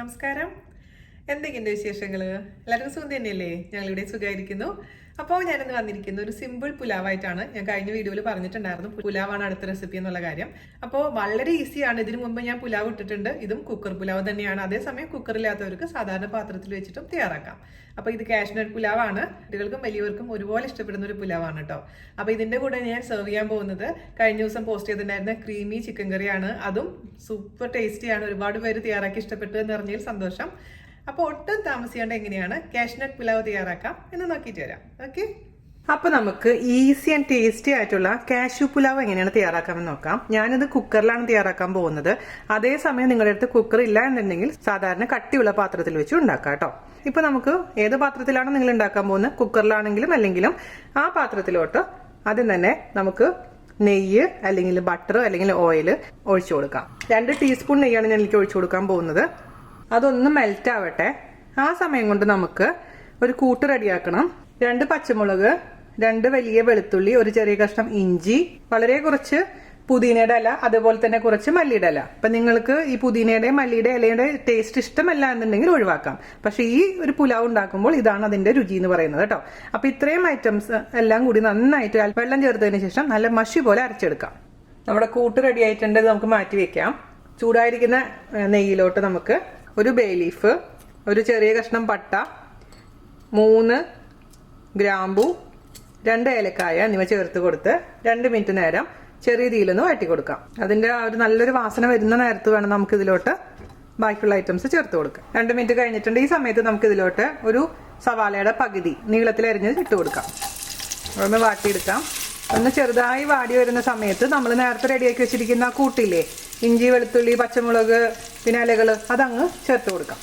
നമസ്കാരം. എന്തൊക്കെയുണ്ട് വിശേഷങ്ങൾ? എല്ലാവർക്കും സുഖം തന്നെയല്ലേ? ഞങ്ങളിവിടെ സുഖമായിരിക്കുന്നു. അപ്പോൾ ഞാനിന്ന് വന്നിരിക്കുന്ന ഒരു സിമ്പിൾ പുലാവായിട്ടാണ്. ഞാൻ കഴിഞ്ഞ വീഡിയോയിൽ പറഞ്ഞിട്ടുണ്ടായിരുന്നു പുലാവാണ് അടുത്ത റെസിപ്പി എന്നുള്ള കാര്യം. അപ്പോൾ വളരെ ഈസിയാണ്. ഇതിനു മുമ്പ് ഞാൻ പുലാവ് ഇട്ടിട്ടുണ്ട്. ഇതും കുക്കർ പുലാവ് തന്നെയാണ്. അതേസമയം കുക്കറില്ലാത്തവർക്ക് സാധാരണ പാത്രത്തിൽ വെച്ചിട്ടും തയ്യാറാക്കാം. അപ്പോൾ ഇത് കാഷ്നട്ട് പുലാവാണ്. കുട്ടികൾക്കും വലിയവർക്കും ഒരുപോലെ ഇഷ്ടപ്പെടുന്ന ഒരു പുലാവാണ് കേട്ടോ. അപ്പോൾ ഇതിന്റെ കൂടെ ഞാൻ സെർവ് ചെയ്യാൻ പോകുന്നത് കഴിഞ്ഞ ദിവസം പോസ്റ്റ് ചെയ്തിട്ടുണ്ടായിരുന്ന ക്രീമി ചിക്കൻ കറിയാണ്. അതും സൂപ്പർ ടേസ്റ്റിയാണ്. ഒരുപാട് പേര് തയ്യാറാക്കി ഇഷ്ടപ്പെട്ടു എന്ന് പറഞ്ഞതിൽ സന്തോഷം. അപ്പോൾ ഒട്ടും താമസിയാണ്ട് എങ്ങനെയാണ് കാഷ്നട്ട് പുലാവ് തയ്യാറാക്കാം എന്ന് നോക്കിയിട്ട് വരാം. ഓക്കെ, അപ്പൊ നമുക്ക് ഈസി ആൻഡ് ടേസ്റ്റി ആയിട്ടുള്ള കാഷ്യൂ പുലാവ് എങ്ങനെയാണ് തയ്യാറാക്കാമെന്ന് നോക്കാം. ഞാനിത് കുക്കറിലാണ് തയ്യാറാക്കാൻ പോകുന്നത്. അതേസമയം നിങ്ങളുടെ അടുത്ത് കുക്കർ ഇല്ല എന്നുണ്ടെങ്കിൽ സാധാരണ കട്ടിയുള്ള പാത്രത്തിൽ വെച്ച് ഉണ്ടാക്കാം കേട്ടോ. ഇപ്പൊ നമുക്ക് ഏത് പാത്രത്തിലാണ് നിങ്ങൾ ഉണ്ടാക്കാൻ പോകുന്നത്, കുക്കറിലാണെങ്കിലും അല്ലെങ്കിലും ആ പാത്രത്തിലോട്ട് ആദ്യം തന്നെ നമുക്ക് നെയ്യ് അല്ലെങ്കിൽ ബട്ടർ അല്ലെങ്കിൽ ഓയിൽ ഒഴിച്ചു കൊടുക്കാം. 2 ടീസ്പൂൺ നെയ്യാണ് ഞാൻ എനിക്ക് ഒഴിച്ചു കൊടുക്കാൻ പോകുന്നത്. അതൊന്ന് മെൽറ്റ് ആവട്ടെ. ആ സമയം കൊണ്ട് നമുക്ക് ഒരു കൂട്ട് റെഡിയാക്കണം. 2 പച്ചമുളക്, 2 വലിയ വെളുത്തുള്ളി, ഒരു ചെറിയ കഷ്ണം ഇഞ്ചി, വളരെ കുറച്ച് പുതിനയുടെ ഇല, അതുപോലെ തന്നെ കുറച്ച് മല്ലിയുടെ ഇല. അപ്പൊ നിങ്ങൾക്ക് ഈ പുതിനയുടെ മല്ലിയുടെ ഇലയുടെ ടേസ്റ്റ് ഇഷ്ടമല്ല എന്നുണ്ടെങ്കിൽ ഒഴിവാക്കാം. പക്ഷെ ഈ ഒരു പുലാവ് ഉണ്ടാക്കുമ്പോൾ ഇതാണ് അതിന്റെ രുചി എന്ന് പറയുന്നത് കേട്ടോ. അപ്പൊ ഇത്രയും ഐറ്റംസ് എല്ലാം കൂടി നന്നായിട്ട് വെള്ളം ചേർത്തതിന് ശേഷം നല്ല മഷി പോലെ അരച്ചെടുക്കാം. നമ്മുടെ കൂട്ട് റെഡി ആയിട്ടുണ്ട്. നമുക്ക് മാറ്റി വെക്കാം. ചൂടായിരിക്കുന്ന നെയ്യിലോട്ട് നമുക്ക് ഒരു ബേ ലീഫ്, ഒരു ചെറിയ കഷ്ണം പട്ട, 3 ഗ്രാമ്പു, 2 ഏലക്കായ എന്നിവ ചേർത്ത് കൊടുത്ത് 2 മിനിറ്റ് നേരം ചെറിയ തീയിലൊന്ന് വഴറ്റി കൊടുക്കാം. അതിന്റെ ഒരു നല്ലൊരു വാസന വരുന്ന നേരത്ത് വേണം നമുക്ക് ഇതിലോട്ട് ബാക്കിയുള്ള ഐറ്റംസ് ചേർത്ത് കൊടുക്കാം. 2 മിനിറ്റ് കഴിഞ്ഞിട്ടുണ്ട്. ഈ സമയത്ത് നമുക്ക് ഇതിലോട്ട് ഒരു സവാളയുടെ പകുതി നീളത്തിൽ അരിഞ്ഞത് ഇട്ട് കൊടുക്കാം. ഒന്ന് വാട്ടിയെടുക്കാം. ഒന്ന് ചെറുതായി വാടി വരുന്ന സമയത്ത് നമ്മൾ നേരത്തെ റെഡിയാക്കി വെച്ചിരിക്കുന്ന കൂട്ടില്ലേ, ഇഞ്ചി, വെളുത്തുള്ളി, പച്ചമുളക്, പിന്നെ ഇലകൾ, അതങ്ങ് ചേർത്ത് കൊടുക്കാം.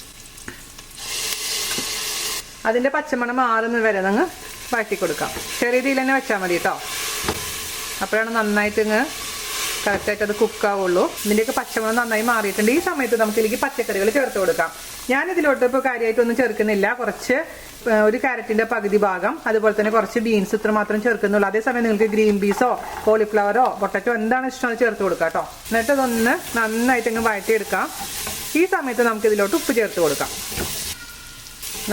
അതിന്റെ പച്ചമണം മാറുന്ന വരെ അങ്ങ് വാട്ടി കൊടുക്കാം. ചെറിയ തീയിൽ തന്നെ വെച്ചാൽ മതി കേട്ടോ. അപ്പോഴാണ് നന്നായിട്ട് ഇങ്ങ് കറക്റ്റായിട്ട് അത് കുക്കാവുള്ളൂ. ഇതിന്റെയൊക്കെ പച്ചമണം നന്നായി മാറിയിട്ടുണ്ട്. ഈ സമയത്ത് നമുക്ക് ഇതിലേക്ക് പച്ചക്കറികൾ ചേർത്ത് കൊടുക്കാം. ഞാൻ ഇതിലോട്ട് ഇപ്പോൾ കാര്യമായിട്ടൊന്നും ചേർക്കുന്നില്ല. കുറച്ച് ഒരു ക്യാരറ്റിന്റെ പകുതി ഭാഗം, അതുപോലെ തന്നെ കുറച്ച് ബീൻസ് ഇത്ര മാത്രം ചേർക്കുന്നുള്ളൂ. അതേസമയം നിങ്ങൾക്ക് ഗ്രീൻ പീസോ കോളിഫ്ലവറോ പൊട്ടറ്റോ എന്താണ് ഇഷ്ടം ചേർത്ത് കൊടുക്കാം കേട്ടോ. എന്നിട്ട് ഇതൊന്ന് നന്നായിട്ട് അങ്ങ് വഴറ്റിയെടുക്കാം. ഈ സമയത്ത് നമുക്ക് ഇതിലോട്ട് ഉപ്പ് ചേർത്ത് കൊടുക്കാം.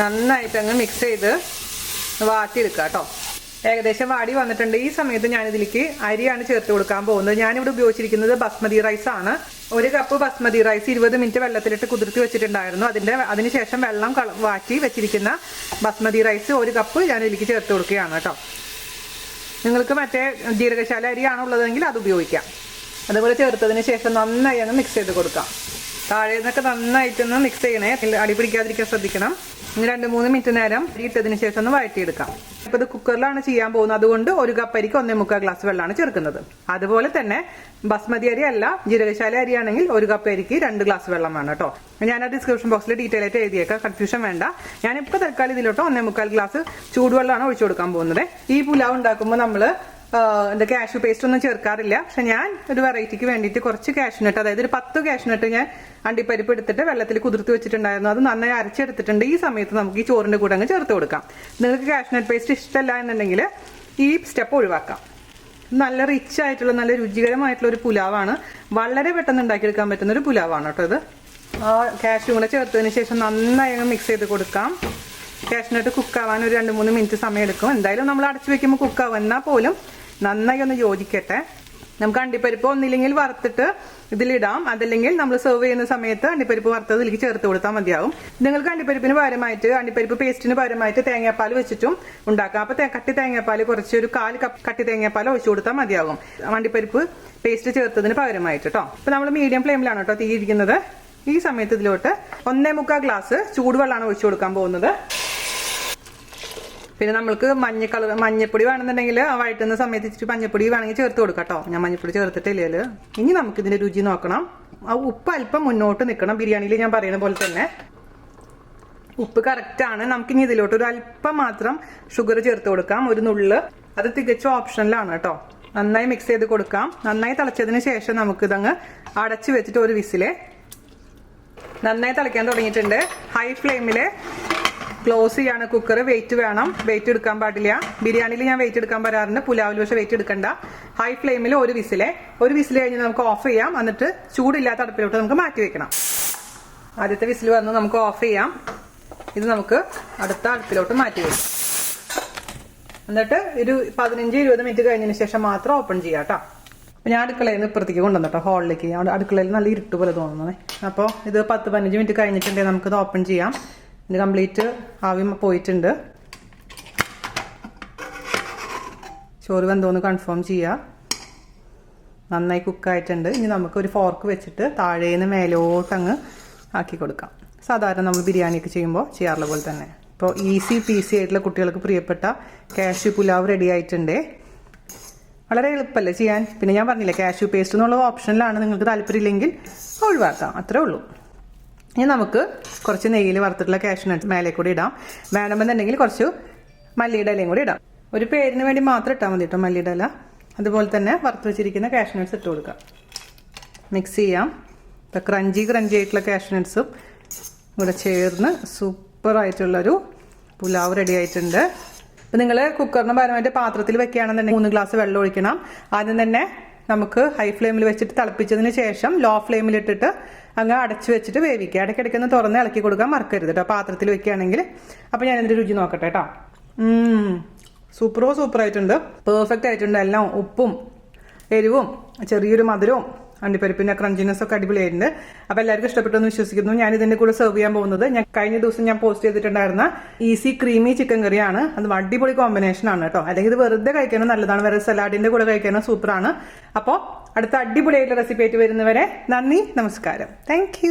നന്നായിട്ട് അങ്ങ് മിക്സ് ചെയ്ത് വാട്ടിയെടുക്കാം കേട്ടോ. ഏകദേശം വാടി വന്നിട്ടുണ്ട്. ഈ സമയത്ത് ഞാനിതിലേക്ക് അരിയാണ് ചേർത്ത് കൊടുക്കാൻ പോകുന്നത്. ഞാനിവിടെ ഉപയോഗിച്ചിരിക്കുന്നത് ബസ്മതി റൈസ് ആണ്. 1 കപ്പ് ബസ്മതി റൈസ് 20 മിനിറ്റ് വെള്ളത്തിലിട്ട് കുതിർത്തി വെച്ചിട്ടുണ്ടായിരുന്നു. അതിനുശേഷം വെള്ളം വാറ്റി വെച്ചിരിക്കുന്ന ബസ്മതി റൈസ് 1 കപ്പ് ഞാൻ ഇതിലേക്ക് ചേർത്ത് കൊടുക്കുകയാണ് കേട്ടോ. നിങ്ങൾക്ക് മറ്റേ ജീരകശാല അരിയാണോ ഉള്ളതെങ്കിൽ അത് ഉപയോഗിക്കാം. അതുപോലെ ചേർത്തതിന് ശേഷം നന്നായി അങ്ങ് മിക്സ് ചെയ്ത് കൊടുക്കാം. താഴെ നിന്നൊക്കെ നന്നായിട്ടൊന്ന് മിക്സ് ചെയ്യണേ, അടി പിടിക്കാതിരിക്കാൻ ശ്രദ്ധിക്കണം. 2-3 മിനിറ്റ് നേരം ഇട്ടതിന് ശേഷം ഒന്ന് വഴറ്റിയെടുക്കാം. ഇപ്പൊ ഇത് കുക്കറിലാണ് ചെയ്യാൻ പോകുന്നത്. അതുകൊണ്ട് 1 കപ്പ് അരിക്ക് 1.25 ഗ്ലാസ് വെള്ളമാണ് ചേർക്കുന്നത്. അതുപോലെ തന്നെ ബസ്മതി അരി അല്ല, ജീരകശാല അരിയാണെങ്കിൽ 1 കപ്പ് അരിക്ക് 2 ഗ്ലാസ് വെള്ളം വേണം കേട്ടോ. ഞാൻ ആ ഡിസ്ക്രിപ്ഷൻ ബോക്സിൽ ഡീറ്റെയിൽ ആയിട്ട് എഴുതിയേക്കാം, കൺഫ്യൂഷൻ വേണ്ട. ഞാനിപ്പോൾ തൽക്കാലം ഇതിലോട്ട് 1.25 ഗ്ലാസ് ചൂടുവെള്ളമാണ് ഒഴിച്ചു കൊടുക്കാൻ പോകുന്നത്. ഈ പുലാവ് ഉണ്ടാക്കുമ്പോൾ നമ്മള് കാഷ്യൂ പേസ്റ്റ് ഒന്നും ചേർക്കാറില്ല. പക്ഷെ ഞാൻ ഒരു വെറൈറ്റിക്ക് വേണ്ടിയിട്ട് കുറച്ച് കാഷ്യൂനട്ട്, അതായത് ഒരു 10 കാഷ്യൂനട്ട് ഞാൻ അണ്ടിപ്പരിപ്പ് എടുത്തിട്ട് വെള്ളത്തിൽ കുതിർത്തി വെച്ചിട്ടുണ്ടായിരുന്നു. അത് നന്നായി അരച്ചെടുത്തിട്ടുണ്ട്. ഈ സമയത്ത് നമുക്ക് ഈ ചോറിന്റെ കൂടെ അങ്ങ് ചേർത്ത് കൊടുക്കാം. നിങ്ങൾക്ക് കാഷ്യൂനട്ട് പേസ്റ്റ് ഇഷ്ടമല്ല എന്നുണ്ടെങ്കിൽ ഈ സ്റ്റെപ്പ് ഒഴിവാക്കാം. നല്ല റിച്ച് ആയിട്ടുള്ള നല്ല രുചികരമായിട്ടുള്ള ഒരു പുലാവാണ്. വളരെ പെട്ടെന്ന് ഉണ്ടാക്കിയെടുക്കാൻ പറ്റുന്ന ഒരു പുലാവാണ് കേട്ടോ ഇത്. ആ കാഷ്യൂ കൂടെ ചേർത്തതിന് ശേഷം നന്നായി അങ്ങ് മിക്സ് ചെയ്ത് കൊടുക്കാം. കാഷ്യൂനട്ട് കുക്കാവാൻ ഒരു 2-3 മിനിറ്റ് സമയം എടുക്കും. എന്തായാലും നമ്മൾ അടച്ചു വെക്കുമ്പോൾ കുക്കാവും. എന്നാൽ പോലും നന്നായി ഒന്ന് യോജിക്കട്ടെ. നമുക്ക് അണ്ടിപ്പരിപ്പ് ഒന്നില്ലെങ്കിൽ വറുത്തിട്ട് ഇതിലിടാം. അതല്ലെങ്കിൽ നമ്മൾ സെർവ് ചെയ്യുന്ന സമയത്ത് അണ്ടിപ്പരിപ്പ് വറുത്തത് ഇതിലേക്ക് ചേർത്ത് കൊടുത്താൽ മതിയാവും. നിങ്ങൾക്ക് അണ്ടിപ്പരിപ്പിന് പകരമായിട്ട്, അണ്ടിപ്പരിപ്പ് പേസ്റ്റിന് പകരമായിട്ട് തേങ്ങാപ്പാൽ വെച്ചിട്ടും ഉണ്ടാക്കാം. അപ്പൊ കട്ടി തേങ്ങാപ്പാൽ കുറച്ച് ഒരു 1/4 കപ്പ് കട്ടി തേങ്ങാപ്പാൽ ഒഴിച്ചു കൊടുത്താൽ മതിയാകും അണ്ടിപ്പരിപ്പ് പേസ്റ്റ് ചേർത്തതിന് പകരമായിട്ട് കേട്ടോ. അപ്പൊ നമ്മൾ മീഡിയം ഫ്ലെയിമിലാണ് കേട്ടോ തീയിരിക്കുന്നത്. ഈ സമയത്ത് ഇതിലോട്ട് 1.25 ഗ്ലാസ് ചൂടുവെള്ളമാണ് ഒഴിച്ചു കൊടുക്കാൻ പോകുന്നത്. പിന്നെ നമ്മൾക്ക് മഞ്ഞപ്പൊടി വേണമെന്നുണ്ടെങ്കിൽ വഴറ്റുന്ന സമയത്ത് ഇച്ചിരി മഞ്ഞപ്പൊടി വേണമെങ്കിൽ ചേർത്ത് കൊടുക്കാം കേട്ടോ. ഞാൻ മഞ്ഞപ്പൊടി ചേർത്തിട്ടില്ലേ. ഇനി നമുക്ക് ഇതിന്റെ രുചി നോക്കണം. ആ ഉപ്പ് അല്പം മുന്നോട്ട് നിൽക്കണം. ബിരിയാണിയിൽ ഞാൻ പറയുന്ന പോലെ തന്നെ ഉപ്പ് കറക്റ്റ് ആണ്. നമുക്കിനി ഇതിലോട്ട് ഒരു അല്പം മാത്രം ഷുഗർ ചേർത്ത് കൊടുക്കാം, ഒരു നുള്ള്. അത് തികച്ചും ഓപ്ഷനിലാണ് കേട്ടോ. നന്നായി മിക്സ് ചെയ്ത് കൊടുക്കാം. നന്നായി തിളച്ചതിന് ശേഷം നമുക്ക് ഇതങ്ങ് അടച്ചു വെച്ചിട്ട് ഒരു വിസില്. നന്നായി തിളയ്ക്കാൻ തുടങ്ങിയിട്ടുണ്ട്. ഹൈ ഫ്ലെയിമില് ക്ലോസ് ചെയ്യാണ് കുക്കർ. വെയിറ്റ് വേണം, വെയിറ്റ് എടുക്കാൻ പാടില്ല. ബിരിയാണിയിൽ ഞാൻ വെയിറ്റ് എടുക്കാൻ പറയാറുണ്ട്, പുലാവിൽ പക്ഷെ വെയിറ്റ് എടുക്കണ്ട. ഹൈ ഫ്ലെയിമിൽ ഒരു വിസിൽ കഴിഞ്ഞ് നമുക്ക് ഓഫ് ചെയ്യാം. എന്നിട്ട് ചൂടില്ലാത്ത അടുപ്പിലോട്ട് നമുക്ക് മാറ്റി വെക്കണം. ആദ്യത്തെ വിസിൽ വന്ന് നമുക്ക് ഓഫ് ചെയ്യാം. ഇത് നമുക്ക് അടുത്ത അടുപ്പിലോട്ട് മാറ്റി വയ്ക്കാം. എന്നിട്ട് ഒരു 15-20 മിനിറ്റ് കഴിഞ്ഞതിന് ശേഷം മാത്രം ഓപ്പൺ ചെയ്യാം കേട്ടോ. അപ്പോൾ ഞാൻ അടുക്കളയിൽ നിന്ന് ഇപ്പുറത്തേക്ക് കൊണ്ടുവന്നു കേട്ടോ, ഹോളിലേക്ക്. അടുക്കളയിൽ നല്ല ഇരുട്ട് പോലെ തോന്നുന്നത്. അപ്പോൾ ഇത് 10-15 മിനിറ്റ് കഴിഞ്ഞിട്ടുണ്ടെങ്കിൽ നമുക്കിത് ഓപ്പൺ ചെയ്യാം. ഇത് കംപ്ലീറ്റ് ആവി പോയിട്ടുണ്ട്. ചോറ് വെന്തോന്ന് കൺഫേം ചെയ്യുക. നന്നായി കുക്കായിട്ടുണ്ട്. ഇനി നമുക്ക് ഒരു ഫോർക്ക് വെച്ചിട്ട് താഴേന്ന് മേലോട്ട് അങ്ങ് ആക്കി കൊടുക്കാം. സാധാരണ നമ്മൾ ബിരിയാണിയൊക്കെ ചെയ്യുമ്പോൾ ചെയ്യാറുള്ള പോലെ തന്നെ. ഇപ്പോൾ ഈസി പീസി ആയിട്ടുള്ള കുട്ടികൾക്ക് പ്രിയപ്പെട്ട കാഷ്യൂ പുലാവ് റെഡി ആയിട്ടുണ്ട്. വളരെ എളുപ്പമല്ലേ ചെയ്യാൻ. പിന്നെ ഞാൻ പറഞ്ഞില്ലേ, കാഷ്യൂ പേസ്റ്റ് എന്നുള്ള ഓപ്ഷനിലാണ്. നിങ്ങൾക്ക് താല്പര്യമില്ലെങ്കിൽ ഒഴിവാക്കാം, അത്രേ ഉള്ളൂ. ഇനി നമുക്ക് കുറച്ച് നെയ്യിൽ വറുത്തിട്ടുള്ള കാഷ്യൂ നട്ട്സ് മേലെ കൂടി ഇടാം. വേണമെന്നുണ്ടെങ്കിൽ കുറച്ച് മല്ലിയുടെ ഇലയും കൂടി ഇടാം. ഒരു പേരിന് വേണ്ടി മാത്രം ഇട്ടാൽ മതി കേട്ടോ മല്ലിയുടെ ഇല. അതുപോലെ തന്നെ വറുത്ത് വെച്ചിരിക്കുന്ന കാഷ്യൂ നട്ട്സ് ഇട്ട് കൊടുക്കാം. മിക്സ് ചെയ്യാം. ഇപ്പോൾ ക്രഞ്ചി ആയിട്ടുള്ള കാഷ്യൂ നട്ട്സും ഇവിടെ ചേർന്ന് സൂപ്പറായിട്ടുള്ളൊരു പുലാവ് റെഡി ആയിട്ടുണ്ട്. അപ്പോൾ നിങ്ങൾ കുക്കറിന് പകരമായിട്ട് പാത്രത്തിൽ വെക്കുകയാണെന്നുണ്ടെങ്കിൽ 3 ഗ്ലാസ് വെള്ളം ഒഴിക്കണം. ആദ്യം തന്നെ നമുക്ക് ഹൈ ഫ്ലെയിമിൽ വെച്ചിട്ട് തിളപ്പിച്ചതിന് ശേഷം ലോ ഫ്ലെയിമിൽ ഇട്ടിട്ട് അങ്ങ് അടച്ചു വെച്ചിട്ട് വേവിക്കുക. ഇടയ്ക്കിടയ്ക്കൊന്ന് തുറന്ന് ഇളക്കി കൊടുക്കാൻ മറക്കരുത് കേട്ടോ, പാത്രത്തിൽ വെക്കുകയാണെങ്കിൽ. അപ്പോൾ ഞാനിതിൻ്റെ രുചി നോക്കട്ടെ കേട്ടോ. സൂപ്പറായിട്ടുണ്ട്. പെർഫെക്റ്റ് ആയിട്ടുണ്ട്. എല്ലാം ഉപ്പും എരിവും ചെറിയൊരു മധുരവും അണ്ടിപ്പരിപ്പിൻ്റെ ക്രഞ്ചിനെസ് ഒക്കെ അടിപൊളിയായിട്ടുണ്ട്. അപ്പോൾ എല്ലാവർക്കും ഇഷ്ടപ്പെട്ടെന്ന് വിശ്വസിക്കുന്നു. ഞാൻ ഇതിൻ്റെ കൂടെ സെർവ് ചെയ്യാൻ പോകുന്നത് കഴിഞ്ഞ ദിവസം ഞാൻ പോസ്റ്റ് ചെയ്തിട്ടുണ്ടായിരുന്ന ഈസി ക്രീമി ചിക്കൻ കറിയാണ്. അത് അടിപൊളി കോമ്പിനേഷനാണ് കേട്ടോ. അല്ലെങ്കിൽ ഇത് വെറുതെ കഴിക്കാനും നല്ലതാണ്, വേറെ സലാഡിൻ്റെ കൂടെ കഴിക്കാനും സൂപ്പറാണ്. അപ്പോൾ അടുത്ത അടിപൊളിയായിട്ടുള്ള റെസിപ്പി ആയിട്ട് വരുന്നവരെ നന്ദി, നമസ്കാരം. താങ്ക്